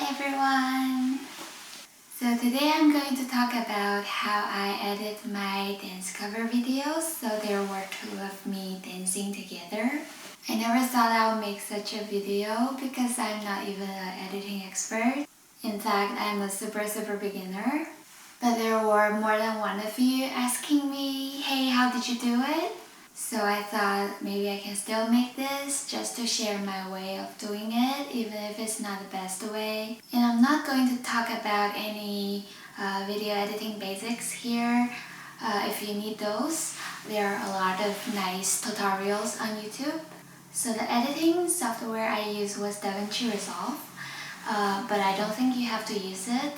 Hi everyone! So today I'm going to talk about how I edit my dance cover videos. So there were two of me dancing together. I never thought I would make such a video because I'm not even an editing expert. In fact, I'm a super beginner. But there were more than one of you asking me, hey, how did you do it? So I thought maybe I can still make this just to share my way of doing it, even if it's not the best way. And I'm not going to talk about any video editing basics here. If you need those, there are a lot of nice tutorials on YouTube. So the editing software I used was DaVinci Resolve, but I don't think you have to use it.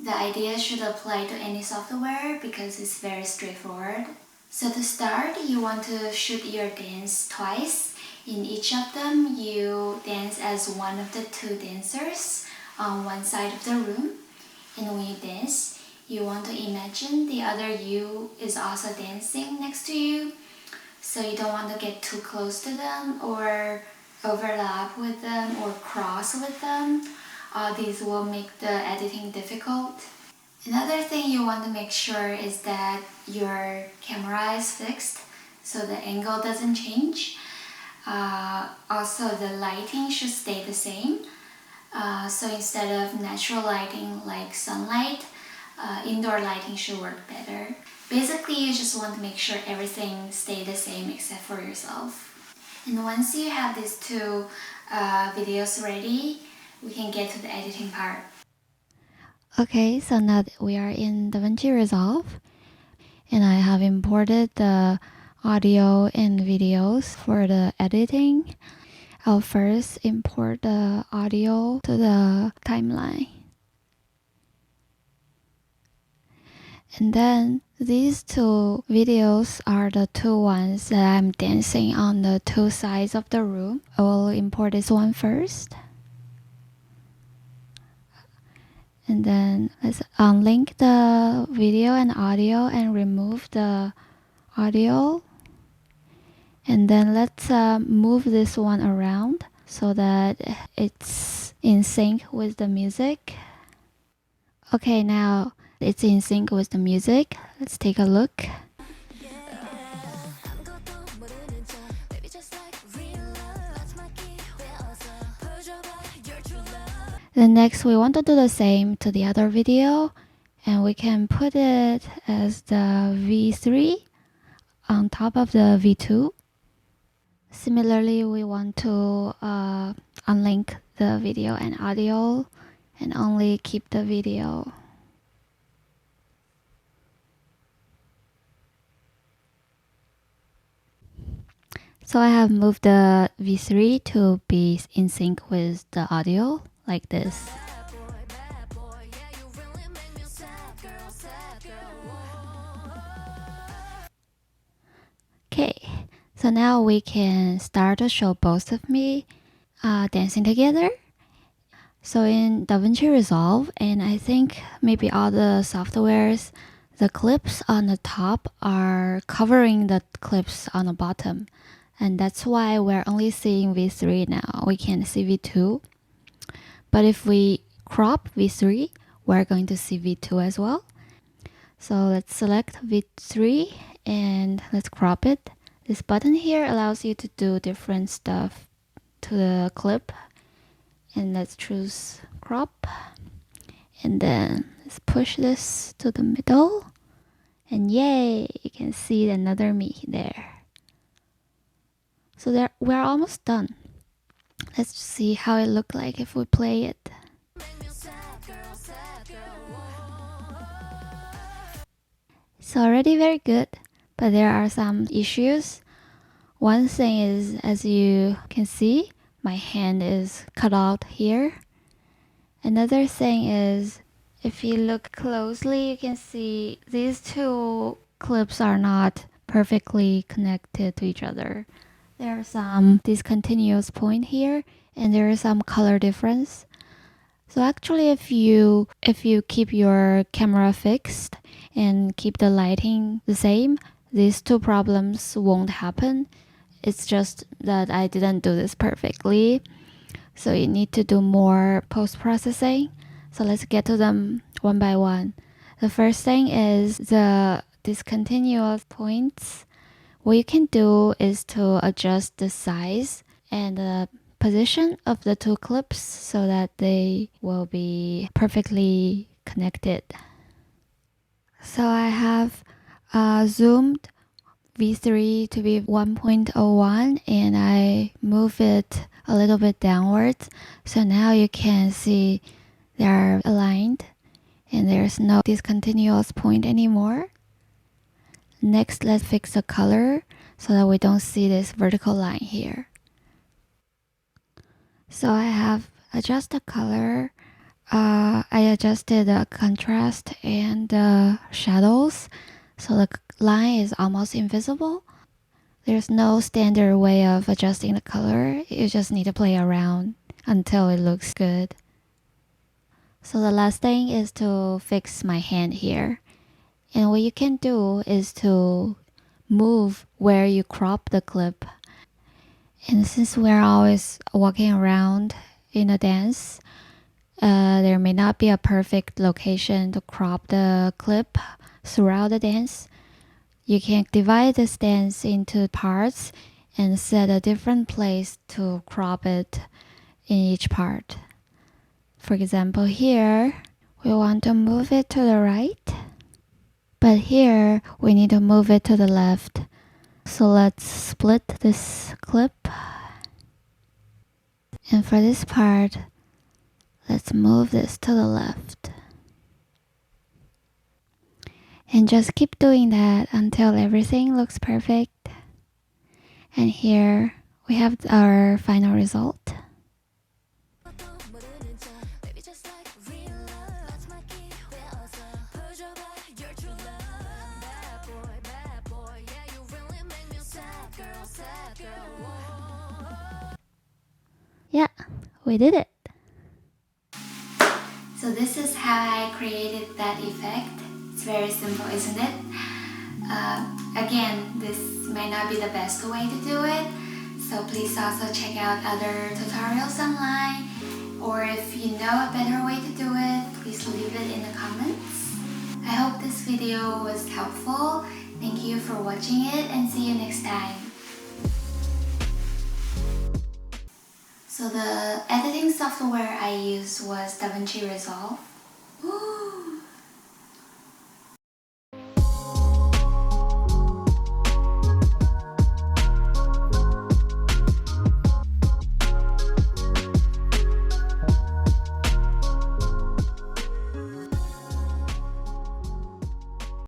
The idea should apply to any software because it's very straightforward. So to start, you want to shoot your dance twice. In each of them, you dance as one of the two dancers on one side of the room. And when you dance, you want to imagine the other you is also dancing next to you. So you don't want to get too close to them or overlap with them or cross with them. These will make the editing difficult. Another thing you want to make sure is that your camera is fixed so the angle doesn't change. Also, the lighting should stay the same. So instead of natural lighting like sunlight, indoor lighting should work better. Basically, you just want to make sure everything stays the same except for yourself. And once you have these two videos ready, we can get to the editing part. Okay, so now we are in DaVinci Resolve, and I have imported the audio and videos for the editing. I'll first import the audio to the timeline. And then these two videos are the two ones that I'm dancing on the two sides of the room. I will import this one first. And then let's unlink the video and audio and remove the audio. And then let's move this one around so that it's in sync with the music. Okay, now it's in sync with the music. Let's take a look. Then next we want to do the same to the other video, and we can put it as the V3 on top of the V2. Similarly, we want to unlink the video and audio and only keep the video. So I have moved the V3 to be in sync with the audio like this. Okay, so now we can start to show both of me dancing together. So in DaVinci Resolve, and I think maybe all the softwares, the clips on the top are covering the clips on the bottom. And that's why we're only seeing V3 now. We can't see V2. But if we crop V3, we're going to see V2 as well. So let's select V3 and let's crop it. This button here allows you to do different stuff to the clip. And let's choose crop. And then let's push this to the middle. And yay, you can see another me there. So there, we're almost done. Let's see how it looks like if we play it. It's already very good, but there are some issues. One thing is, as you can see, my hand is cut out here. Another thing is, if you look closely, you can see these two clips are not perfectly connected to each other. There are some discontinuous point here, and there is some color difference. So actually, if you keep your camera fixed and keep the lighting the same, these two problems won't happen. It's just that I didn't do this perfectly. so you need to do more post-processing. So let's get to them one by one. The first thing is the discontinuous points. What you can do is to adjust the size and the position of the two clips so that they will be perfectly connected. So I have zoomed V3 to be 1.01 and I move it a little bit downwards. So now you can see they are aligned and there's no discontinuous point anymore. Next, let's fix the color so that we don't see this vertical line here. So I have adjusted the color. I adjusted the contrast and the shadows so the line is almost invisible. There's no standard way of adjusting the color. You just need to play around until it looks good. So the last thing is to fix my hand here. And what you can do is to move where you crop the clip. And since we're always walking around in a dance, there may not be a perfect location to crop the clip throughout the dance. You can divide this dance into parts and set a different place to crop it in each part. For example, here, we want to move it to the right, but here, we need to move it to the left. So let's split this clip. And for this part, let's move this to the left. And just keep doing that until everything looks perfect. And here we have our final result. Yeah, we did it. So this is how I created that effect. It's very simple, isn't it? Again, this might not be the best way to do it, so please also check out other tutorials online, or if you know a better way to do it, please leave it in the comments. I hope this video was helpful. Thank you for watching it and see you next time. So the editing software I used was DaVinci Resolve.